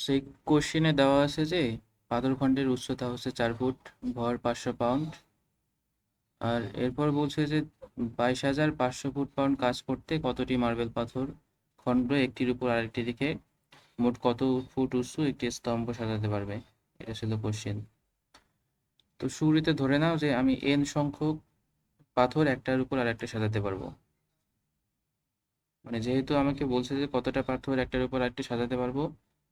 সেই কোশ্চেনে দেওয়া আছে যে পাথরখণ্ডের উচ্চতা হচ্ছে 4 ফুট, ভর 500 পাউন্ড। আর এরপর বলছে যে 22,500 ফুট-পাউন্ড কাজ করতে কতটি মার্বেল পাথর খণ্ড একটির উপর আরেকটি রেখে মোট কত ফুট উঁচু একটি স্তম্ভ সাজাতে পারবে? এটা ছিল কোশ্চেন। তো শুরুতে ধরে নাও যে আমি এন সংখ্যক পাথর একটার উপর আরেকটা সাজাতে পারবো। মানে যেহেতু আমাকে বলছে যে কতটা পাথর একটার উপর আরেকটা সাজাতে পারবো,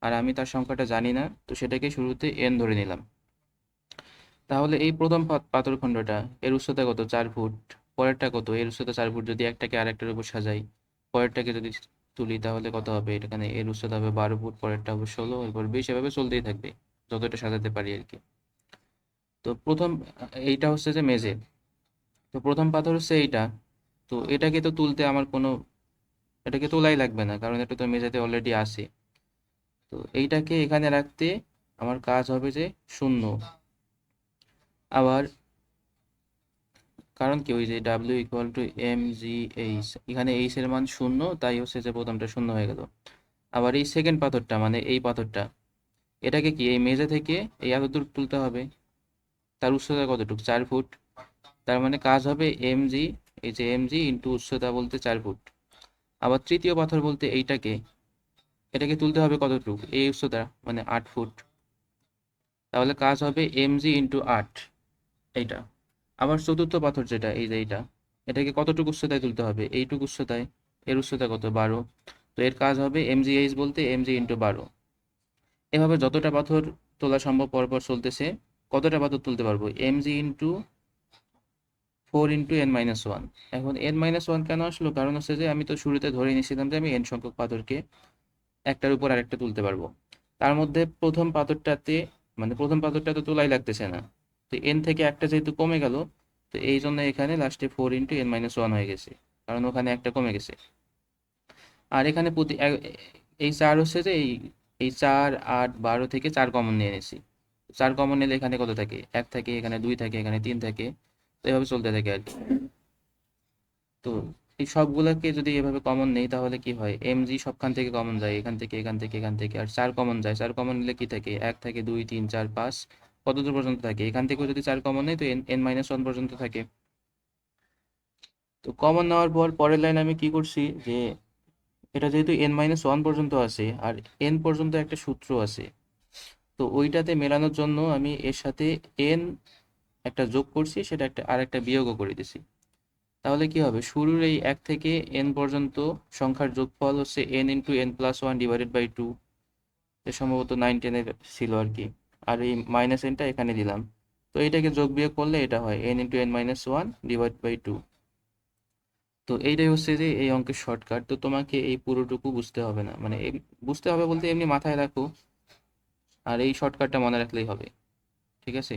আর আমি তার সংখ্যাটা জানি না, তো সেটাকে শুরুতে এন ধরে নিলাম। তাহলে এই প্রথম পাথরখণ্ডটা, এর উচ্চতা কত? 4 ফুট। পরেরটা কত? এর উচ্চতা 4 ফুট। যদি একটাকে আরেকটার উপর সাজাই, পরেরটাকে যদি তুলি, তাহলে কত হবে? এখানে এর উচ্চতা হবে 12 ফুট, পরেরটা হবে 16, এরপর 20, এভাবে চলতেই থাকবে যতটা সাজাতে পারি আর কি। তো প্রথম এইটা হচ্ছে যে মেঝে। তো প্রথম পাথর হচ্ছে এইটা। তো এটাকে তো তুলতে আমার কোনো, এটাকে তোলাই লাগবে না, কারণ এটা তো মেঝেতে অলরেডি আছে। তো এইটাকে এখানে রাখতে আমার কাজ হবে যে শূন্য। আবার কারণ কি, ওই যে W equal to M G H, এখানে এইচ এর মান শূন্য, তাই হচ্ছে যে প্রথমটা শূন্য হয়ে গেল। আবার এই সেকেন্ড পাথরটা, মানে এই পাথরটা, এটাকে কি এই মেঝে থেকে এই এতদূর তুলতে হবে। তার উচ্চতা কতটুকু? 4 ফুট। তার মানে কাজ হবে এম জি, এই যে এম জি ইন্টু উচ্চতা বলতে 4 ফুট। আবার তৃতীয় পাথর বলতে এইটাকে, এটাকে তুলতে হবে কতটুকু? এই উচ্চতা মানে 8 ফুট। তাহলে কাজ হবে এম জি ইন্টু 8, এইটা। আবার চতুর্থ পাথর যেটা, এই যে এইটা, এটাকে কতটুকু উচ্চতায় তুলতে হবে? এইটুকু উচ্চতায়। এর উচ্চতা কত? 12। তো এর কাজ হবে এমজিএইচ বলতে এমজি ইন্টু 12। এভাবে যতটা পাথর তোলা সম্ভব পরপর চলতেছে। কতটা পাথর তুলতে পারবো? MG into 4 into n-1। এখন n-1 কেন আসলো? কারণ হচ্ছে যে আমি তো শুরুতে ধরে নিয়েছিলাম যে আমি n সংখ্যক পাথরকে একটার উপর আরেকটা তুলতে পারবো। তার মধ্যে প্রথম পাথরটাতে, মানে প্রথম পাথরটা তো তোলাই লাগতেছে না। তো এন থেকে একটা যেহেতু কমে গেল, তো এই জন্য এখানে লাস্টে 4 ইন্টু n-1 হয়ে গেছে, কারণ ওখানে একটা কমে গেছে। আর এখানে এই চার হচ্ছে যে এই এই 4, 8, 12 থেকে 4 কমন নিয়ে নিয়েছি। 4 কমন নিলে এখানে কত থাকে? 1 থাকে, এখানে 2 থাকে, এখানে 3 থাকে। তো এভাবে চলতে থাকে আর কি। তো এই সবগুলোকে যদি এভাবে কমন নেই, তাহলে কি হয়? এমজি সবখান থেকে কমন যায়, এখান থেকে, এখান থেকে, এখান থেকে। আর 4 কমন যায়, 4 কমন নিলে কি থাকে? 1 থাকে, 2, 3, 4, 5, কত দূর পর্যন্ত থাকে? এখান থেকেও যদি 4 কমন নেই, তো n-1 পর্যন্ত থাকে। তো কমন নেওয়ার পর পরের লাইন আমি কি করছি যে, এটা যেহেতু n-1 পর্যন্ত আছে, আর n পর্যন্ত একটা সূত্র আছে, তো ওইটাতে মেলানোর জন্য আমি এর সাথে n একটা যোগ করছি, সেটা একটা আর একটা বিয়োগও করে দিছি। তাহলে কি হবে? শুরুর এই 1 থেকে n পর্যন্ত সংখ্যার যোগফল হচ্ছে n+1 / 2। এ সম্ভবত 9-10 এর ছিল আর কি। আর এই মাইনাস এনটা এখানে দিলাম। তো এটাকে যোগ বিয়োগ করলে এটা হয় n × n-1 / 2। তো এইটাই হচ্ছে যে এই অঙ্কের শর্টকাট। তো তোমাকে এই পুরোটুকু বুঝতে হবে না, মানে বুঝতে হবে বলতে এমনি মাথায় রাখো, আর এই শর্টকাটটা মনে রাখলেই হবে। ঠিক আছে?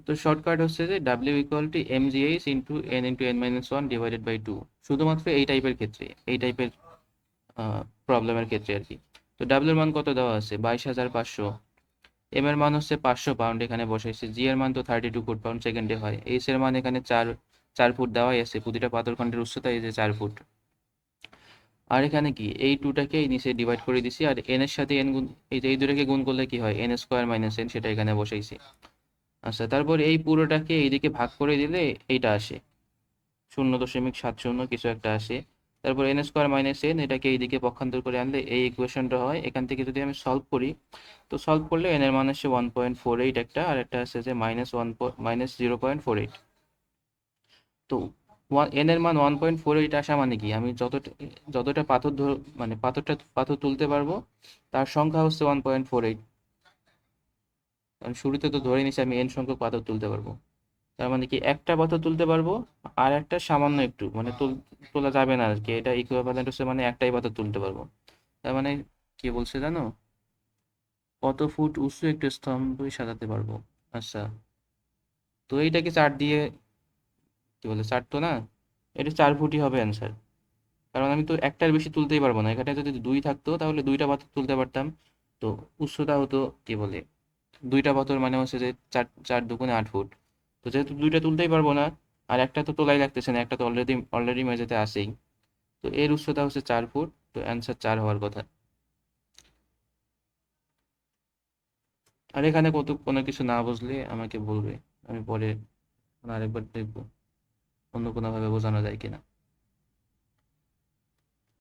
তো শর্টকাট হচ্ছে যে W equal two mgh into n × n-1 / 2, শুধুমাত্র এই টাইপের ক্ষেত্রে, এই টাইপের প্রবলেমের ক্ষেত্রে আর কি। তো ডাব্লিউ এর মান কত দেওয়া আছে? 22,500। এম এর মান হচ্ছে 500 পাউন্ড, এখানে বসাইছে। জি এর মান তো 32 ফুট-পাউন্ড সেকেন্ডে হয়। এইচ এর মান এখানে 4 ফুট দেওয়াই আছে। প্রতিটা পাথরখণ্ডের উচ্চতা এই যে 4 ফুট। আর এখানে কি, এই টুটাকে এই নিচে ডিভাইড করে দিছি, আর এন এর সাথে এন গুণ, এই যে এই দুটাকে গুণ করলে কি হয়? n² - n, সেটা এখানে বসাইছি। আচ্ছা, তারপর এই পুরোটাকে এইদিকে ভাগ করে দিলে এইটা আসে 0.70 কিছু একটা আসে। তারপর n² - n, এটাকে এইদিকে পক্ষান্তর করে আনলে এই ইকুয়েশনটা হয়। এখান থেকে যদি আমি সলভ করি, তো সলভ করলে n এর মান আসে 1.48 একটা, আর একটা আছে যে -0.48। তো n এর মান 1.48 আসা মানে কি, আমি যতটা যতটা পাথর মানে পাথর তুলতে পারবো, তার সংখ্যা হচ্ছে 1.48। কারণ শুরুতে তো ধরে নিছি আমি n সংখ্যক পাথর তুলতে পারবো। তার মানে কি, একটা পাথর তুলতে পারবো, আর একটা সামান্য একটু, মানে তোলা যাবে না আর কি। এটা ইকুইভ্যালেন্ট হচ্ছে মানে একটাই পাথর তুলতে পারবো। তার মানে কি বলছে জানো? কত ফুট উঁচু একটা স্তম্ভই সাজাতে পারবো। আচ্ছা, তো এইটাকে 4 দিয়ে, কি বলে, 4 তো না, এটা 4 ফুটই হবে অ্যান্সার। কারণ আমি তো একটার বেশি তুলতেই পারবো না। এখানে যদি 2 থাকতো তাহলে 2টা পাথর তুলতে পারতাম। তো উচ্চতা হতো, কি বলে, 2টা পাথর মানে হচ্ছে যে 4, 4 × 2 = 8 ফুট। তো যেহেতু 2টা তুলতেই পারবো না, আর একটা তো তোলাই লাগতেছে না, একটা তো অলরেডি মেঝেতে আছেই। তো এর উচ্চতা হচ্ছে 4 ফুট। তো অ্যান্সার 4 হওয়ার কথা। আর এখানে কোনো কিছু না বুঝলে আমাকে বলবে, আমি পরে আরেকবার দেখবো অন্য কোনোভাবে বোঝানো যায় কিনা।